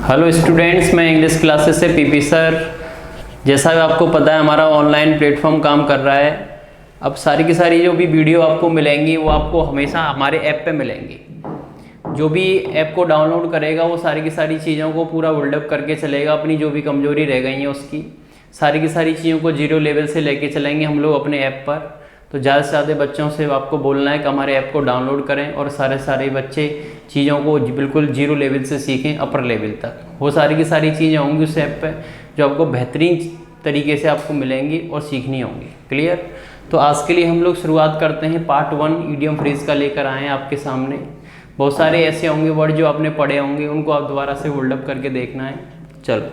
Hello students, मैं English classes से PP sir. जैसा कि आपको पता है हमारा ऑनलाइन प्लेटफॉर्म काम कर रहा है। अब सारी की सारी जो भी वीडियो आपको मिलेंगी वो आपको हमेशा हमारे ऐप पे मिलेंगी। जो भी ऐप को डाउनलोड करेगा वो सारी की सारी चीज़ों को पूरा बिल्डअप करके चलेगा। अपनी जो भी कमजोरी रह गई हैं उसकी सारी की सारी चीज़ों को जीरो लेवल से लेके चलेंगे हम लोग अपने ऐप पर। तो ज़्यादा से ज़्यादा बच्चों से आपको बोलना है कि हमारे ऐप को डाउनलोड करें और सारे बच्चे चीज़ों को बिल्कुल जीरो लेवल से सीखें अपर लेवल तक। वो सारी की सारी चीज़ें होंगी उस ऐप पे जो आपको बेहतरीन तरीके से आपको मिलेंगी और सीखनी होंगी। क्लियर? तो आज के लिए हम लोग शुरुआत करते हैं। पार्ट 1 इडियम फ्रेज का लेकर आए हैं आपके सामने। बहुत सारे ऐसे होंगे वर्ड जो आपने पढ़े होंगे, उनको आप दोबारा से बिल्डअप करके देखना है। चलो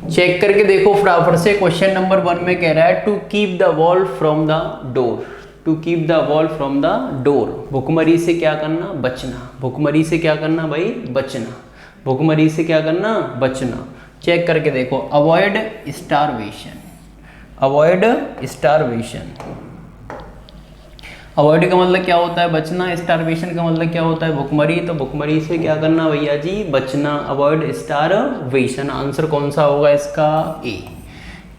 चेक करके देखो फटाफट से। क्वेश्चन नंबर 1 में कह रहा है to keep the wall from the door. To keep the wall from the door, भुखमरी से क्या करना? बचना। भुखमरी से क्या करना भाई? बचना। भुखमरी से क्या करना? बचना। चेक करके देखो। Avoid starvation. Avoid starvation. Avoid का मतलब क्या होता है? बचना। स्टारवेशन का मतलब क्या होता है? भुखमरी। तो भुखमरी से क्या करना भैया जी? बचना। Avoid starvation. आंसर कौन सा होगा इसका? ए।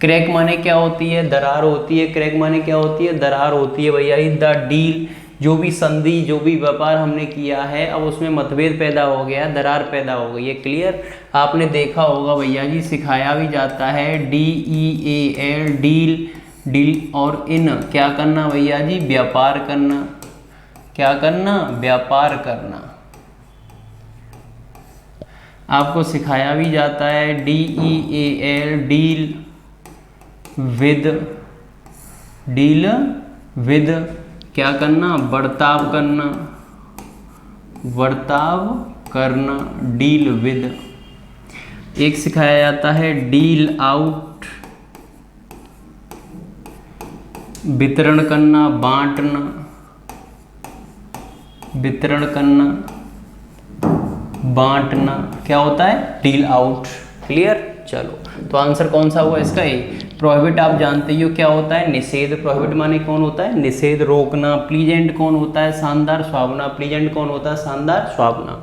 क्रैक माने क्या होती है? दरार होती है। क्रैक माने क्या होती है? दरार होती है भैया। द डील, जो भी संधि जो भी व्यापार हमने किया है अब उसमें मतभेद पैदा हो गया, दरार पैदा हो गई है। क्लियर? आपने देखा होगा भैया जी, सिखाया भी जाता है DEAL, डील। डील और इन क्या करना भैया जी? व्यापार करना। क्या करना? व्यापार करना। आपको सिखाया भी जाता है DEAL, deal with. Deal with क्या करना? बर्ताव करना। बर्ताव करना। Deal with. एक सिखाया जाता है डील आउट, वितरण करना, बांटना। वितरण करना, बांटना क्या होता है? Deal out. क्लियर? चलो तो आंसर कौन सा हुआ इसका? ए। प्रोहिबिट आप जानते हो क्या होता है? निषेध। प्रोहिबिट माने कौन होता है? निषेध, रोकना। प्लीजेंट कौन होता है? शानदार, सुहावना। प्लीजेंट कौन होता है? शानदार, सुहावना।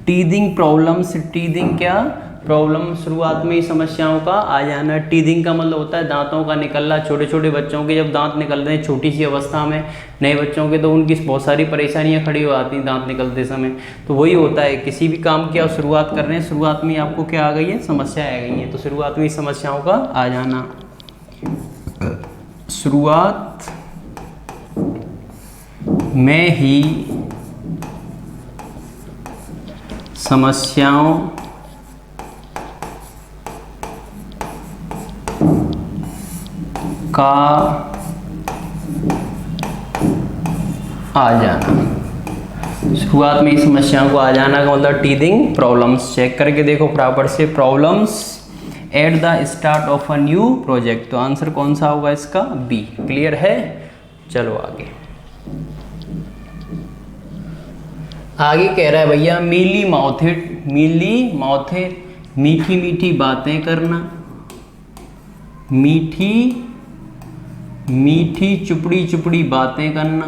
Teething problems. टीदिंग क्या? प्रॉब्लम, शुरुआत में ही समस्याओं का आ जाना। टीदिंग का मतलब होता है दांतों का निकलना। छोटे छोटे बच्चों के जब दांत निकलते हैं छोटी सी अवस्था में, नए बच्चों के, तो उनकी बहुत सारी परेशानियां खड़ी हो आती हैं दांत निकलते समय। तो वही होता है, किसी भी काम की आप शुरुआत कर रहे हैं, शुरुआत में आपको क्या आ गई है? समस्या आ गई है। तो शुरुआत में ही समस्याओं का आ जाना। शुरुआत में ही समस्याओं का आ जाना। शुरुआत में ही समस्याओं को आ जाना का मतलब टीदिंग प्रॉब्लम्स। चेक करके देखो फटाफट से। Problems at the start of a new project. तो आंसर कौन सा होगा इसका? बी। क्लियर है? चलो आगे। आगे कह रहा है भैया मीली माउथेड। मीली माउथेड, मीठी मीठी बातें करना। मीठी मीठी चुपड़ी चुपड़ी बातें करना।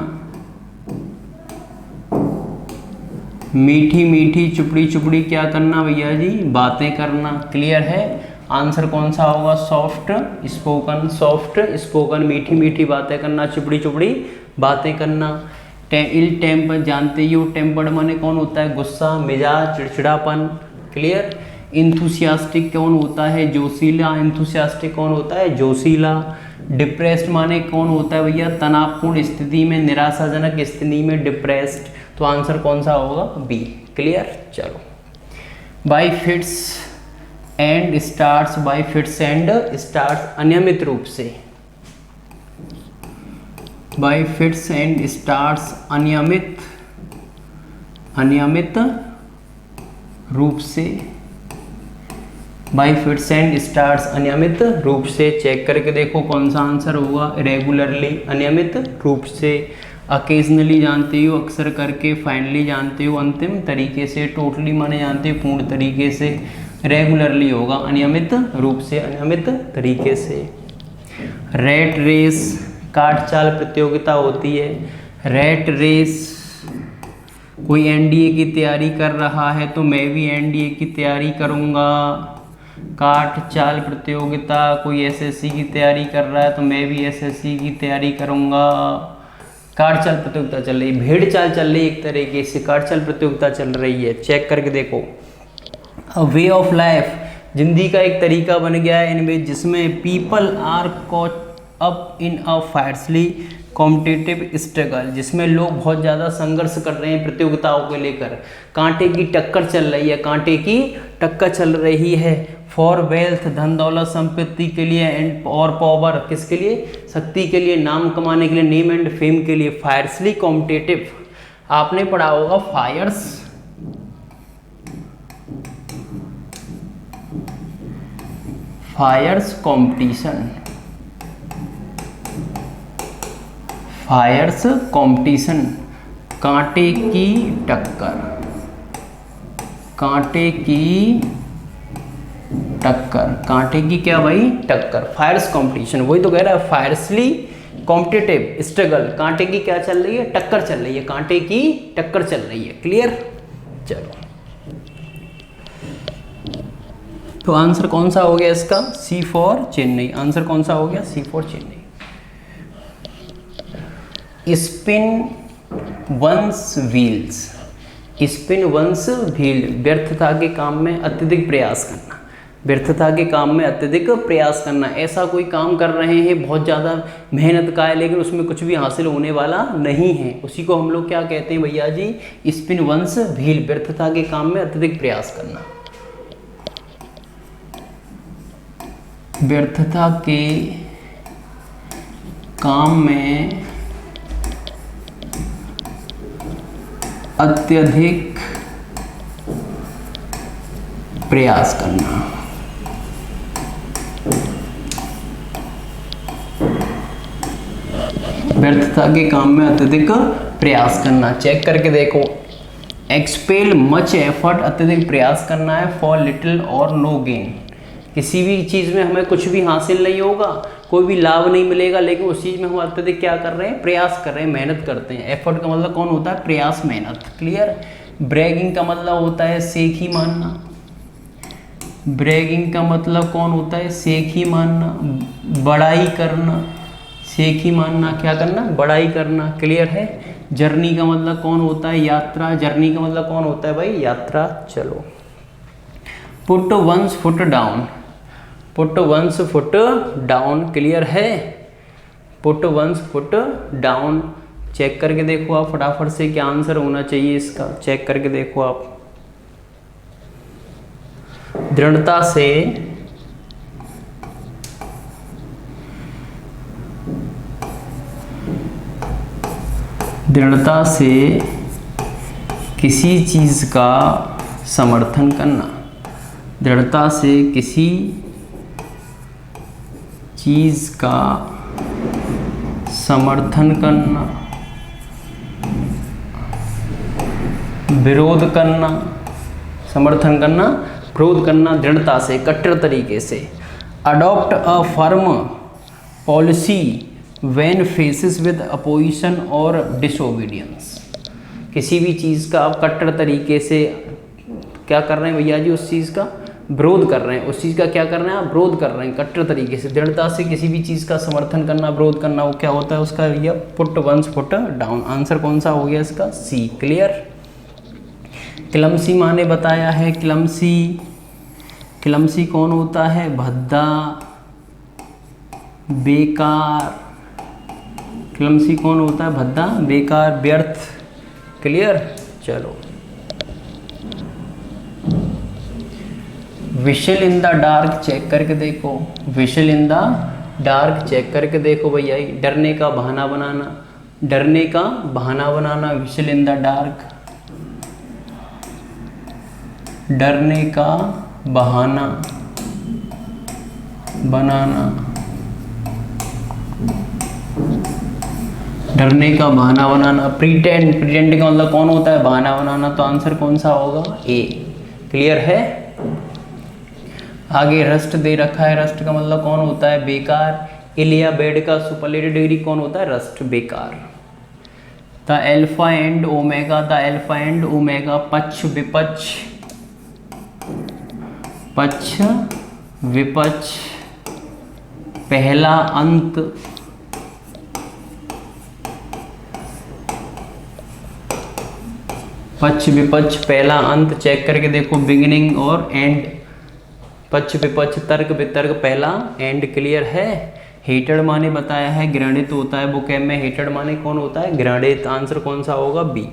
मीठी मीठी चुपड़ी चुपड़ी क्या करना भैया जी? बातें करना। क्लियर है? आंसर कौन सा होगा? Soft spoken. सॉफ्ट स्पोकन, मीठी मीठी बातें करना, चुपड़ी चुपड़ी बातें करना। इल टेम्पर जानते हो, टेम्पर्ड माने कौन होता है? गुस्सा, मिजाज, चिड़चिड़ापन। क्लियर? इंथुसियास्टिक कौन होता है? जोशीला। इंथुसियास्टिक कौन होता है? जोशीला। डिप्रेस्ड माने कौन होता है भैया? तनावपूर्ण स्थिति में, निराशाजनक स्थिति में डिप्रेस्ड। तो आंसर कौन सा होगा? बी। क्लियर? चलो। By fits and starts. By fits and starts अनियमित रूप से। बाई फिट्स एंड स्टार्ट्स अनियमित, अनियमित रूप से। बाई फिट्स एंड स्टार्ट्स अनियमित रूप से। चेक करके देखो कौन सा आंसर होगा? रेगुलरली, अनियमित रूप से। अकेजनली जानते हो, अक्सर करके। फाइनली जानते हो, अंतिम तरीके से। टोटली माने जानते हो, पूर्ण तरीके से। रेगुलरली होगा अनियमित रूप से, अनियमित तरीके से। रैट रेस, काट चाल प्रतियोगिता होती है। रैट रेस कोई एनडीए की तैयारी कर रहा है तो मैं भी एनडीए की तैयारी करूँगा। काट चाल प्रतियोगिता, कोई एसएससी की तैयारी कर रहा है तो मैं भी एसएससी की तैयारी करूँगा। काट चाल प्रतियोगिता चल रही है, भेड़ चाल चल रही है, एक तरीके से काट चाल प्रतियोगिता चल रही है। चेक करके देखो। अ वे ऑफ लाइफ, जिंदगी का एक तरीका बन गया है इनमें, जिसमें people are caught up in a fiercely competitive struggle, जिसमें लोग बहुत ज़्यादा संघर्ष कर रहे हैं प्रतियोगिताओं को लेकर। कांटे की टक्कर चल रही है, कांटे की टक्कर चल रही है। फॉर वेल्थ, धन दौलत संपत्ति के लिए, एंड और पावर, किसके लिए? शक्ति के लिए, नाम कमाने के लिए, नेम एंड फेम के लिए। फायरसली कॉम्पिटिटिव, आपने पढ़ा होगा फायर्स कंपटीशन, फायर्स कंपटीशन, कांटे की टक्कर, कांटे की टक्कर, कांटे की क्या भाई? टक्कर। फायर्स कंपटीशन, वही तो कह रहा है, फायरसली कॉम्पिटिटिव स्ट्रगल, कांटे की क्या चल रही है? टक्कर चल रही है, कांटे की टक्कर चल रही है। क्लियर? चलो, तो आंसर कौन सा हो गया इसका? सी फॉर चेन्नई। आंसर कौन सा हो गया? C for Chennai. Spin one's wheels, spin one's wheel, व्यर्थता के काम में अत्यधिक प्रयास करना, व्यर्थता के काम में अत्यधिक प्रयास करना। ऐसा कोई काम कर रहे हैं, बहुत ज़्यादा मेहनत का है, लेकिन उसमें कुछ भी हासिल होने वाला नहीं है, उसी को हम लोग क्या कहते हैं भैया जी? स्पिन वंस व्हील, व्यर्थता के काम में अत्यधिक प्रयास करना। व्यर्थता के काम में अत्यधिक प्रयास करना। व्यर्थता के काम में अत्यधिक प्रयास करना। चेक करके देखो। एक्सपेल मच एफर्ट, अत्यधिक प्रयास करना है। फॉर लिटिल और नो गेन, किसी भी चीज़ में हमें कुछ भी हासिल नहीं होगा, कोई भी लाभ नहीं मिलेगा, लेकिन उस चीज़ में हम अत्यधिक क्या कर रहे हैं? प्रयास कर रहे हैं, मेहनत करते हैं। एफर्ट का मतलब कौन होता है? प्रयास, मेहनत। क्लियर? ब्रैगिंग का मतलब होता है सेखी मानना। ब्रैगिंग का मतलब कौन होता है? सेखी मानना, बड़ाई करना। सेखी मानना, क्या करना? बड़ाई करना। क्लियर है? जर्नी का मतलब कौन होता है? यात्रा। जर्नी का मतलब कौन होता है भाई? यात्रा। चलो, put one's foot down, put one's foot down. Clear है? Put one's foot down. Check करके देखो आप फटाफट से, क्या आंसर होना चाहिए इसका? चेक करके देखो आप। दृढ़ता से किसी चीज का समर्थन करना। दृढ़ता से किसी चीज का समर्थन करना, विरोध करना, समर्थन करना, विरोध करना। दृढ़ता से, कट्टर तरीके से। Adopt a firm policy when faces with opposition और डिसोबीडियंस, किसी भी चीज़ का आप कट्टर तरीके से क्या कर रहे हैं भैया जी? उस चीज़ का विरोध कर रहे हैं, उस चीज़ का क्या कर रहे हैं? आप विरोध कर रहे हैं कट्टर तरीके से। दृढ़ता से किसी भी चीज़ का समर्थन करना, विरोध करना, वो क्या होता है उसका? भैया put one's foot down. Answer कौन सा हो गया इसका? सी। क्लियर? क्लमसी माँ ने बताया है, क्लमसी, क्लमसी कौन होता है? भद्दा, बेकार। क्लमसी कौन होता है? भद्दा, बेकार, व्यर्थ। क्लियर? चलो, whistle in the dark. Check करके देखो। Whistle in the dark, check करके देखो भैया। डरने का बहाना बनाना, डरने का बहाना बनाना। विशल इन द डार्क, डरने का बहाना बनाना, डरने का बहाना बनाना। प्रीटेंड, प्रीटेंड का मतलब कौन होता है? बहाना बनाना। तो आंसर कौन सा होगा? ए। क्लियर है? आगे रस्ट दे रखा है। रस्ट का मतलब कौन होता है? बेकार। इल या बेड का सुपरलेटिव डिग्री कौन होता है? रस्ट, बेकार। The alpha and omega, the alpha and omega, पक्ष विपक्ष, पक्ष विपक्ष, पहला अंत, पक्ष विपक्ष, पहला अंत, चेक करके देखो बिगिनिंग और एंड, पक्ष विपक्ष, तर्क वितर्क, पहला एंड, क्लियर है। हेटेड माने बताया है घृणित होता है, बुक में हेटेड माने कौन होता है, घृणित, आंसर कौन सा होगा, B.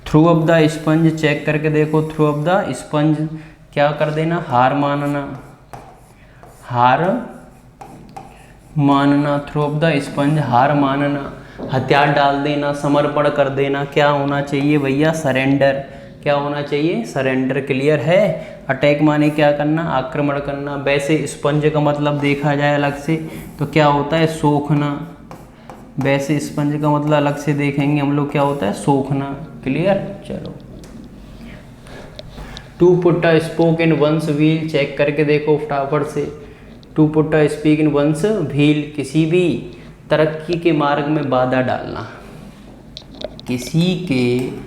Through off the sponge, check करके देखो थ्रू ऑफ द स्पंज, क्या कर देना, हार मानना, हार मानना, थ्रू ऑफ द स्पंज, हार मानना, हथियार डाल देना, समर्पण कर देना, क्या होना चाहिए भैया, सरेंडर, क्या होना चाहिए, सरेंडर, क्लियर है। अटैक माने क्या करना, आक्रमण करना। वैसे स्पंज का मतलब देखा जाए अलग से तो क्या होता है, सोखना, वैसे स्पंज का मतलब अलग से देखेंगे हम लोग, क्या होता है, सोखना, क्लियर। चलो, to put a spoke in one's wheel, check करके देखो फटाफट से, to put a speak in one's wheel, किसी भी तरक्की के मार्ग में बाधा डालना, किसी के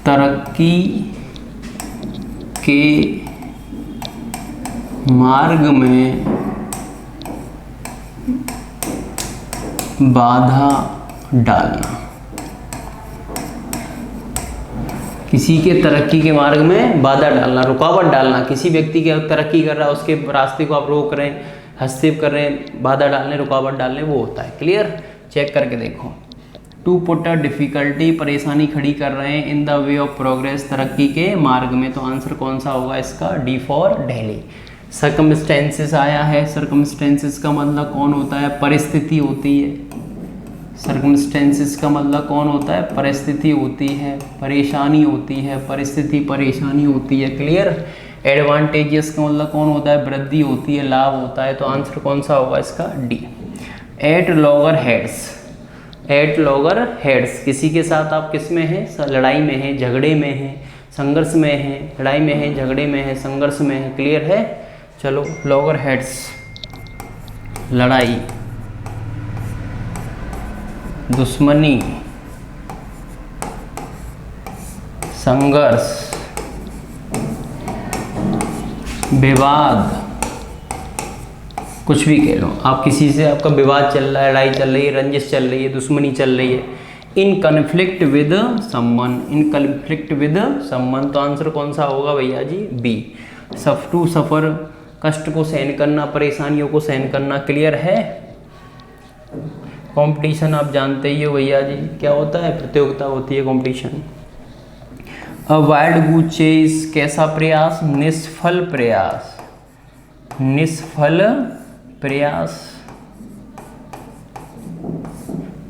तरक्की के मार्ग में बाधा डालना, किसी के तरक्की के मार्ग में बाधा डालना, रुकावट डालना, किसी व्यक्ति की तरक्की कर रहा है उसके रास्ते को आप रोक रहे हैं, हस्तक्षेप कर रहे हैं, बाधा डालने, रुकावट डालने, वो होता है, क्लियर। चेक करके देखो, टू पुट अ डिफ़िकल्टी, परेशानी खड़ी कर रहे हैं, in the way of progress, तरक्की के मार्ग में, तो आंसर कौन सा होगा इसका, डी फॉर दिल्ली। सर्कमस्टेंसेस आया है, सर्कमस्टेंसेस का मतलब कौन होता है, परिस्थिति होती है, सर्कमस्टेंसेस का मतलब कौन होता है, परिस्थिति होती है, परेशानी होती है, परिस्थिति परेशानी होती है, क्लियर। एडवांटेजेस का मतलब कौन होता है, वृद्धि होती है, लाभ होता है, तो आंसर कौन सा होगा इसका, D. At loggerheads, at loggerheads, किसी के साथ आप किस में हैं, लड़ाई में हैं, झगड़े में हैं, संघर्ष में हैं, लड़ाई में हैं, झगड़े में हैं, संघर्ष में हैं, क्लियर है। चलो, लॉगर हेड्स, लड़ाई, दुश्मनी, संघर्ष, विवाद, कुछ भी कह लो आप, किसी से आपका विवाद चल रहा है, लड़ाई चल रही है, रंजिश चल रही है, दुश्मनी चल रही है। इन conflict with someone, in conflict with someone, तो आंसर कौन सा होगा भैया जी, बी। टू सफ़र, कष्ट को सहन करना, परेशानियों को सहन करना, क्लियर है। कंपटीशन आप जानते ही हो भैया जी, क्या होता है, प्रतियोगिता होती है, कंपटीशन। अ वाइल्ड गूज चेस, कैसा प्रयास, निष्फल प्रयास, निष्फल प्रयास,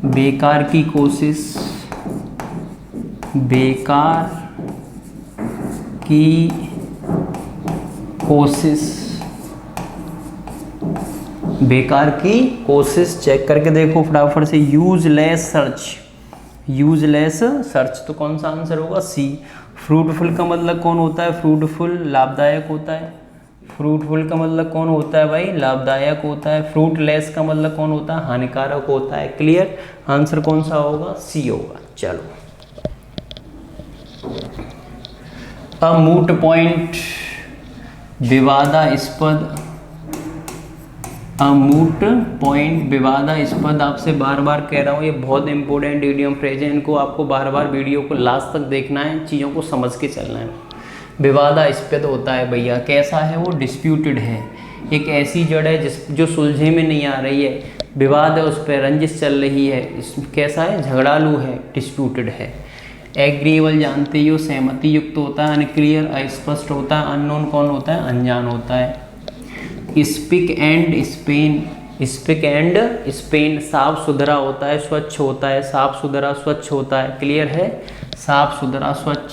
बेकार की कोशिश, बेकार की कोशिश, बेकार की कोशिश, चेक करके देखो फटाफट से। यूजलेस सर्च, यूजलेस सर्च, तो कौन सा आंसर होगा, सी। फ्रूटफुल का मतलब कौन होता है, फ्रूटफुल, लाभदायक होता है, फ्रूटफुल का मतलब कौन होता है भाई, लाभदायक होता है। फ्रूटलेस का मतलब कौन होता है, हानिकारक होता है, क्लियर। आंसर कौन सा होगा, सी होगा। चलो, अ मूट पॉइंट, विवादास्पद, अ मूट पॉइंट, विवादास्पद, आपसे बार बार कह रहा हूँ, ये बहुत इंपॉर्टेंट इडियम फ्रेज है, इनको आपको बार बार वीडियो को लास्ट तक देखना है, चीज़ों को समझ के चलना है। विवादास्पद होता है भैया, कैसा है वो, डिस्प्यूटेड है, एक ऐसी जड़ है जो सुलझे में नहीं आ रही है, विवाद है, उस पर रंजिश चल रही है, कैसा है, झगड़ालू है, डिस्प्यूटेड है। एग्रीएबल जानते ही हो, सहमति युक्त होता है। अनक्लियर, अस्पष्ट होता है। अननोन कौन होता है, अनजान होता है। Spick and Spain, spick and Spain, साफ सुथरा होता है, स्वच्छ होता है, साफ सुथरा स्वच्छ होता है, क्लियर है, साफ सुथरा स्वच्छ।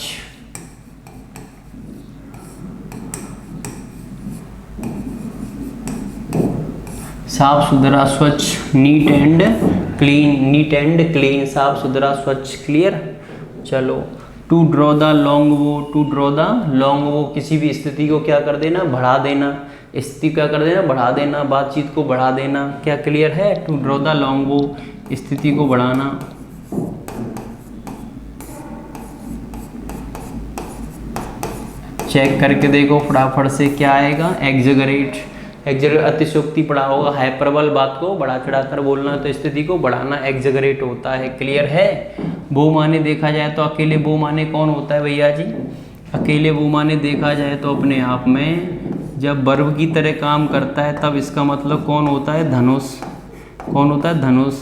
साफ सुथरा स्वच्छ, neat and clean, neat and clean, साफ सुथरा स्वच्छ, क्लियर। चलो, टू ड्रॉ द लॉन्ग वो, टू ड्रॉ द लॉन्ग वो, किसी भी स्थिति को क्या कर देना, बढ़ा देना, स्थिति क्या कर देना, बढ़ा देना, बातचीत को बढ़ा देना। क्या क्लियर है? टू ड्रॉ द लॉन्गो, स्थिति को बढ़ाना। चेक करके देखो फटाफट से क्या आएगा, एग्जैगरेट। एग्जैगरेट अतिशयोक्ति पढ़ा होगा, हाइपरबल, बात को बढ़ा चढ़ाकर बोलना, तो स्थिति को बढ़ाना एग्जैगरेट होता है। क्लियर है? वो माने देखा जाए तो अकेले वो माने कौन होता है भैया जी? अकेले वो माने देखा जाए तो अपने आप में जब वर्ब की तरह काम करता है तब इसका मतलब कौन होता है? धनुष। कौन होता है? धनुष।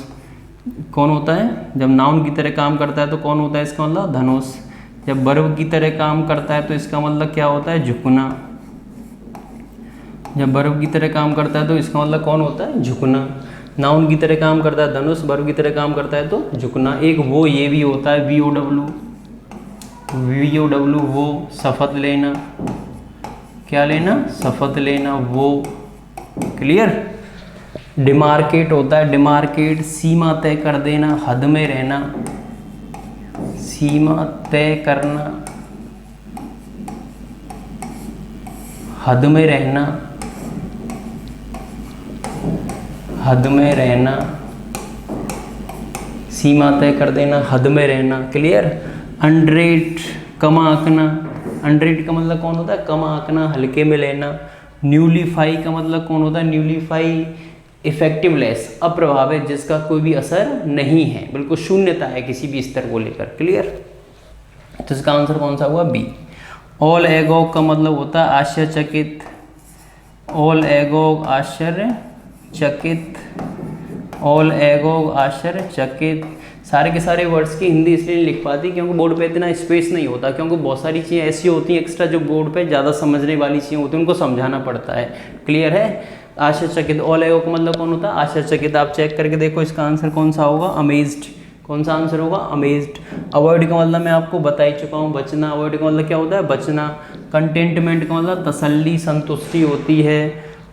कौन होता है? जब नाउन की तरह काम करता है तो कौन होता है इसका मतलब? धनुष। जब वर्ब की तरह काम करता है तो इसका मतलब क्या होता है? झुकना। जब वर्ब की तरह काम करता है तो इसका मतलब कौन होता है? झुकना। नाउन की तरह काम करता है धनुष, वर्ब की तरह काम करता है तो झुकना। एक वो ये भी होता है VOW, VOW वो, शपथ लेना। क्या लेना? शपथ लेना, वो। क्लियर? डिमार्केट होता है, डिमार्केट सीमा तय कर देना, हद में रहना, सीमा तय करना, हद में रहना, हद में रहना, सीमा तय कर देना, हद में रहना। क्लियर? अंडरेट, कम आंकना। अंडरेट का मतलब कौन होता है? कम आंकना, हल्के में लेना। न्यूलीफाई का मतलब कौन होता है? न्यूलीफाई इफेक्टिवलेस, अप्रभावित, जिसका कोई भी असर नहीं है, बिल्कुल शून्यता है किसी भी स्तर को लेकर। क्लियर? तो इसका आंसर कौन सा हुआ? बी। ऑल एगोग का मतलब होता है आश्चर्यचकित। ऑल एगोग आश्चर्यचकित, ऑल एगोग आश्चर्यचकित। सारे के सारे वर्ड्स की हिंदी इसलिए नहीं लिख पाती क्योंकि बोर्ड पे इतना स्पेस नहीं होता, क्योंकि बहुत सारी चीज़ें ऐसी होती हैं एक्स्ट्रा जो बोर्ड पे ज़्यादा समझने वाली चीज़ें होती हैं, उनको समझाना पड़ता है। क्लियर है? आश्चर्यचकित, ऑल एगो का मतलब कौन होता है? आश्चर्यचकित। आप चेक करके देखो इसका आंसर कौन सा होगा? अमेज्ड। कौन सा आंसर होगा? अमेज्ड। अवॉइड का मतलब मैं आपको बता ही चुका हूँ, बचना। अवॉइड का मतलब क्या होता है? बचना। कंटेंटमेंट का मतलब तसल्ली, संतुष्टि होती है।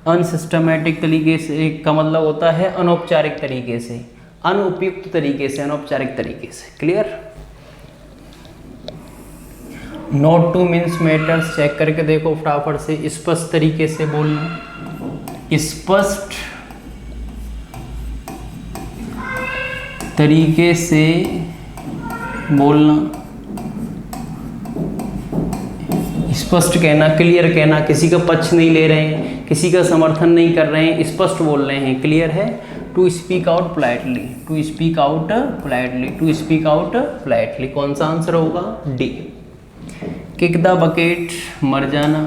अनसिस्टमेटिक तरीके से का मतलब होता है अनौपचारिक तरीके से, अनुपयुक्त तरीके से, अनौपचारिक तरीके से। Clear? Not to means matters. Check करके देखो फटाफट से, स्पष्ट तरीके से बोलना, स्पष्ट तरीके से बोलना, स्पष्ट कहना, क्लियर कहना, किसी का पक्ष नहीं ले रहे हैं, किसी का समर्थन नहीं कर रहे हैं, स्पष्ट बोल रहे हैं। क्लियर है? To speak out politely, to speak out politely, to speak out politely. कौन सा आंसर होगा? डी। किक द बकेट, मर जाना।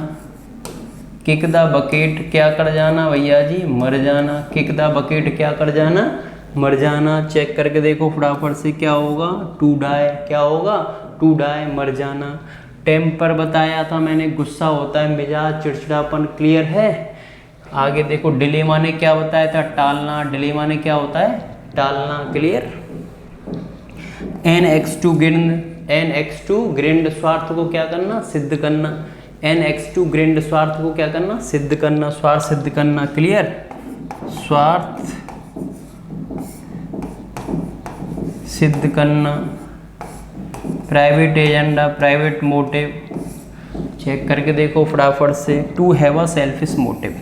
किक द बकेट, क्या कर जाना भैया जी? मर जाना। किक द बकेट, क्या कर जाना? मर जाना। चेक करके देखो फटाफट से क्या होगा? To die. क्या होगा? टू डाई, मर जाना। टेम्पर बताया था मैंने, गुस्सा होता है, मिजाज, चिड़चिड़ापन। क्लियर है? आगे देखो डिले माने क्या बताया था? टालना। डिले माने क्या होता है? टालना। Clear? NX2 grind, NX2 grind, स्वार्थ को क्या करना? सिद्ध करना। NX2 ग्रिंड, स्वार्थ को क्या करना? सिद्ध करना, स्वार्थ सिद्ध करना। क्लियर? स्वार्थ सिद्ध करना। Private agenda, private motive. Check करके देखो फटाफट से, to have a selfish motive,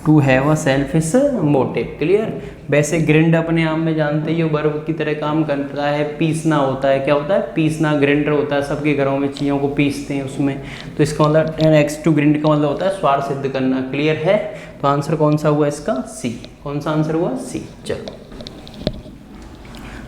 to have a selfish motive. Clear? वैसे ग्रिंड अपने आप में जानते ही हो वर्ब की तरह काम करता है, पीसना होता है। क्या होता है? पीसना। ग्रिंडर होता है, सबके घरों में चीज़ों को पीसते हैं उसमें, तो इसका मतलब NX2 ग्रिंड का मतलब होता है स्वार्थ सिद्ध करना। क्लियर है? तो आंसर कौन सा हुआ इसका? सी। कौन सा आंसर हुआ? सी। चलो,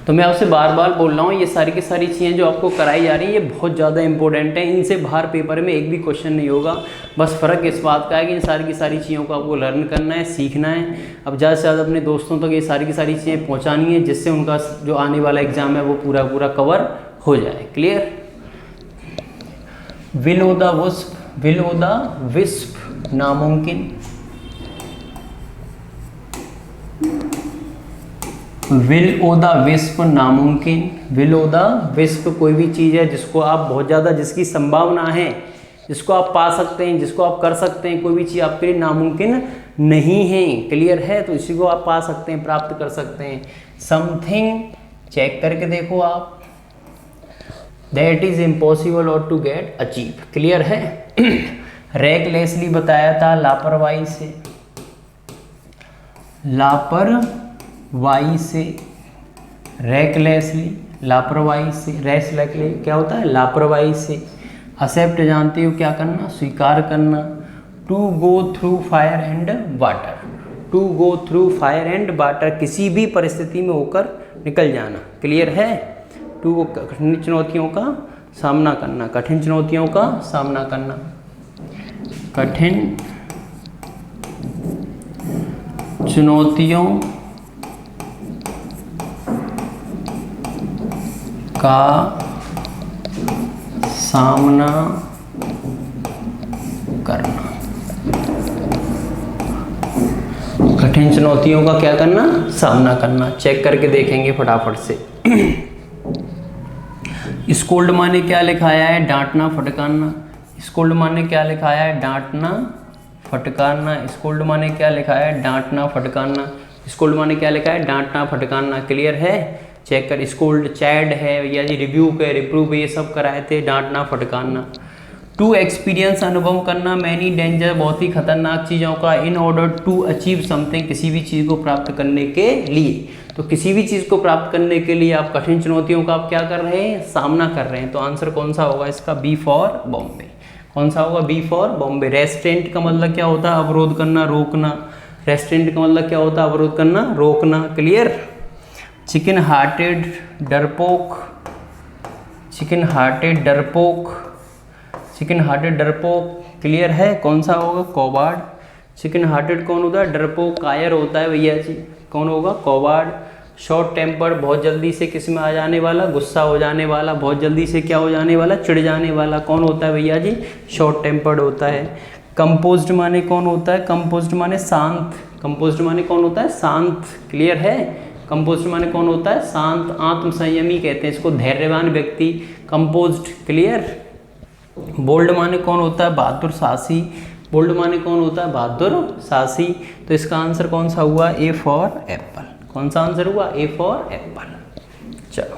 तो मैं आपसे बार बार बोल रहा हूँ, ये सारी की सारी चीज़ें जो आपको कराई जा रही हैं ये बहुत ज़्यादा इंपॉर्टेंट है। इनसे बाहर पेपर में एक भी क्वेश्चन नहीं होगा। बस फ़र्क इस बात का है कि इन सारी की सारी चीज़ों को आपको लर्न करना है, सीखना है। अब ज़्यादा से ज़्यादा अपने दोस्तों तक ये सारी की सारी चीज़ें पहुँचानी है, जिससे उनका जो आने वाला एग्ज़ाम है वो पूरा पूरा कवर हो जाए। Clear? Will o' the wisp, will o' the wisp, नामुमकिन। विल ओ द विस्प, नामुमकिन। विल ओ द विस्प, कोई भी चीज़ है जिसको आप बहुत ज़्यादा, जिसकी संभावना है, जिसको आप पा सकते हैं, जिसको आप कर सकते हैं, कोई भी चीज़ आपके लिए नामुमकिन नहीं है। क्लियर है? तो इसी को आप पा सकते हैं, प्राप्त कर सकते हैं। समथिंग, चेक करके देखो आप, दैट इज इम्पॉसिबल और टू गेट अचीव। क्लियर है? रेकलेसली बताया था लापरवाही से, लापरवाही से, रेकलेसली लापरवाही से, रेकलेसली क्या होता है लापरवाही से। एक्सेप्ट जानते हो क्या करना, स्वीकार करना। To go through fire and water, to go through fire and water, किसी भी परिस्थिति में होकर निकल जाना। क्लियर है। टू कठिन चुनौतियों का सामना करना, कठिन चुनौतियों का सामना करना, कठिन चुनौतियों का सामना करना, कठिन चुनौतियों का क्या करना, सामना करना। चेक करके देखेंगे फटाफट से। स्कोल्ड माने क्या लिखाया है, डांटना फटकारना। स्कोल्ड माने क्या लिखाया है, डांटना फटकारना। स्कोल्ड माने क्या लिखा है, डांटना फटकारना। स्कोल्ड माने क्या लिखा है, डांटना फटकारना। क्लियर है। चेक कर। स्कोल्ड चैड है या जी रिब्यूक है, रिप्रूव ये सब कराए थे, डांटना फटकारना। टू एक्सपीरियंस अनुभव करना, मैनी डेंजर बहुत ही खतरनाक चीज़ों का, in order to achieve something किसी भी चीज़ को प्राप्त करने के लिए। तो किसी भी चीज़ को प्राप्त करने के लिए आप कठिन चुनौतियों का आप क्या कर रहे हैं, सामना कर रहे हैं। तो आंसर कौन सा होगा इसका, बी फॉर बॉम्बे। कौन सा होगा, बी फॉर बॉम्बे। रेस्ट्रेंट का मतलब क्या होता है, अवरोध करना, रोकना। रेस्ट्रेंट का मतलब क्या होता है, अवरोध करना, रोकना। क्लियर। चिकन हार्टेड डरपोक, चिकन हार्टेड डरपोक, चिकन हार्टेड डरपोक। क्लियर है। कौन सा होगा, कॉबार्ड। चिकन हार्टेड कौन होता है, डरपोक कायर होता है भैया जी। कौन होगा, कॉबार्ड। शॉर्ट टेम्पर्ड बहुत जल्दी से किस में आ जाने वाला, गुस्सा हो जाने वाला, बहुत जल्दी से क्या हो जाने वाला, चिढ़ जाने वाला। कौन होता है भैया जी, शॉर्ट टेम्पर्ड होता है। कंपोज्ड माने कौन होता है, कंपोज्ड माने शांत। कंपोज्ड माने कौन होता है, शांत। क्लियर है। कंपोज्ड माने कौन होता है, शांत। आत्म संयमी कहते हैं इसको, धैर्यवान व्यक्ति। कंपोज्ड। क्लियर। बोल्ड माने कौन होता है, बहादुर साहसी। बोल्ड माने कौन होता है, बहादुर साहसी। तो इसका आंसर कौन सा हुआ, ए फॉर एप्पल। कौन सा आंसर हुआ, ए फॉर एप्पल। चलो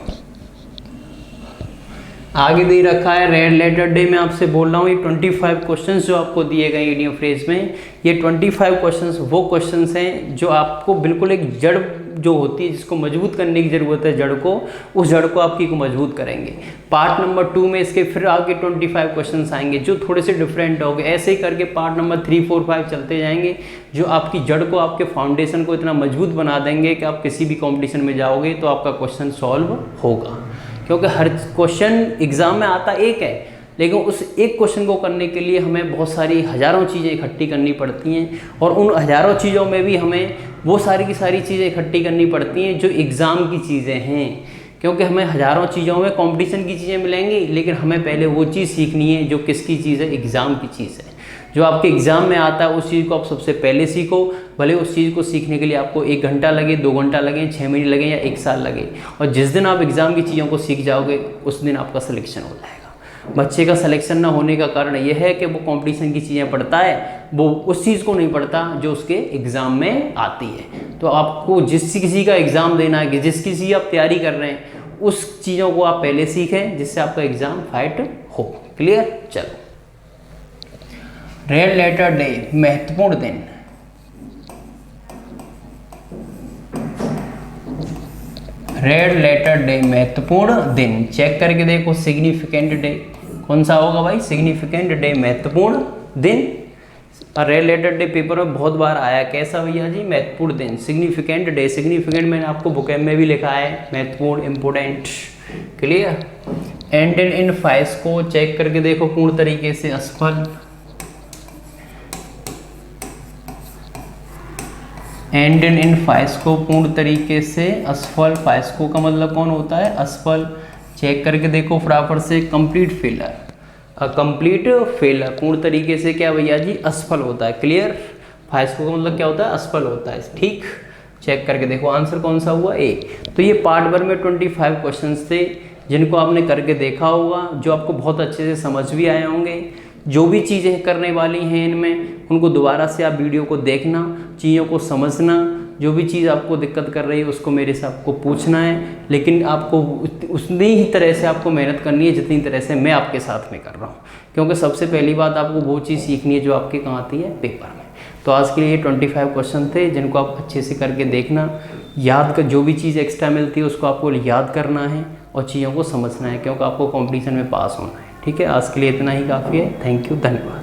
आगे दे रखा है रेड लेटर डे। मैं आपसे बोल रहा हूँ ये 25 क्वेश्चंस जो आपको दिए गए ईडियम फ्रेज में, ये 25 क्वेश्चंस वो क्वेश्चंस हैं जो आपको बिल्कुल एक जड़ जो होती है जिसको मजबूत करने की ज़रूरत है, जड़ को, उस जड़ को आपकी को मजबूत करेंगे। पार्ट नंबर 2 में इसके फिर आगे 25 क्वेश्चंस आएंगे जो थोड़े से डिफरेंट होंगे। ऐसे ही करके पार्ट नंबर 3, 4, 5 चलते जाएंगे जो आपकी जड़ को, आपके फाउंडेशन को इतना मजबूत बना देंगे कि आप किसी भी कॉम्पिटिशन में जाओगे तो आपका क्वेश्चन सॉल्व होगा। क्योंकि हर क्वेश्चन एग्ज़ाम में आता एक है, लेकिन उस एक क्वेश्चन को करने के लिए हमें बहुत सारी हज़ारों चीज़ें इकट्ठी करनी पड़ती हैं, और उन हज़ारों चीज़ों में भी हमें वो सारी की सारी चीज़ें इकट्ठी करनी पड़ती हैं जो एग्ज़ाम की चीज़ें हैं। क्योंकि हमें हज़ारों चीज़ों में कंपटीशन की चीज़ें मिलेंगी, लेकिन हमें पहले वो चीज़ सीखनी है जो किसकी चीज़ है, एग्ज़ाम की चीज़ है। जो आपके एग्ज़ाम में आता है उस चीज़ को आप सबसे पहले सीखो, भले उस चीज़ को सीखने के लिए आपको 1 घंटा लगे, 2 घंटा लगे, 6 महीने लगे या 1 साल लगे। और जिस दिन आप एग्ज़ाम की चीज़ों को सीख जाओगे उस दिन आपका सिलेक्शन हो जाएगा। बच्चे का सिलेक्शन ना होने का कारण यह है कि वो कंपटीशन की चीज़ें पढ़ता है, वो उस चीज़ को नहीं पढ़ता जो उसके एग्ज़ाम में आती है। तो आपको जिस किसी का एग्ज़ाम देना है, जिस किसी की आप तैयारी कर रहे हैं, उस चीज़ों को आप पहले सीखें जिससे आपका एग्ज़ाम फाइट हो। क्लियर। चलो रेड लेटर डे, महत्वपूर्ण दिन। रेड लेटर डे, महत्वपूर्ण दिन। चेक करके देखो सिग्निफिकेंट डे कौन सा होगा भाई, सिग्निफिकेंट डे, महत्वपूर्ण दिन। और रेड लेटर डे पेपर में बहुत बार आया, कैसा भैया जी, महत्वपूर्ण दिन, सिग्निफिकेंट डे। सिग्निफिकेंट मैंने आपको बुक में भी लिखा है, महत्वपूर्ण, important. Clear. Ended in fiasco, check करके देखो पूर्ण तरीके से असफल। एंडेड इन फाइस्को, पूर्ण तरीके से असफल। फाइस्को का मतलब कौन होता है, असफल। चेक करके देखो फटाफट से, कंप्लीट फेलर। कंप्लीट फेलर पूर्ण तरीके से क्या भैया जी, असफल होता है। क्लियर। फाइस्को का मतलब क्या होता है, असफल होता है। ठीक। चेक करके देखो आंसर कौन सा हुआ, ए। तो ये पार्ट 1 में 25 क्वेश्चंस थे जिनको आपने करके देखा होगा, जो आपको बहुत अच्छे से समझ भी आए होंगे। जो भी चीज़ें करने वाली हैं इनमें, उनको दोबारा से आप वीडियो को देखना, चीज़ों को समझना, जो भी चीज़ आपको दिक्कत कर रही है उसको मेरे से आपको पूछना है, लेकिन आपको उतनी ही तरह से आपको मेहनत करनी है जितनी तरह से मैं आपके साथ में कर रहा हूँ, क्योंकि सबसे पहली बात आपको वो चीज़ सीखनी है जो आपके कहाँ आती है, पेपर में। तो आज के लिए 25 क्वेश्चन थे जिनको आप अच्छे से करके देखना, याद कर, जो भी चीज़ एक्स्ट्रा मिलती है उसको आपको याद करना है और चीज़ों को समझना है, क्योंकि आपको कॉम्पिटिशन में पास होना है। ठीक है, आज के लिए इतना ही काफ़ी है। थैंक यू, धन्यवाद।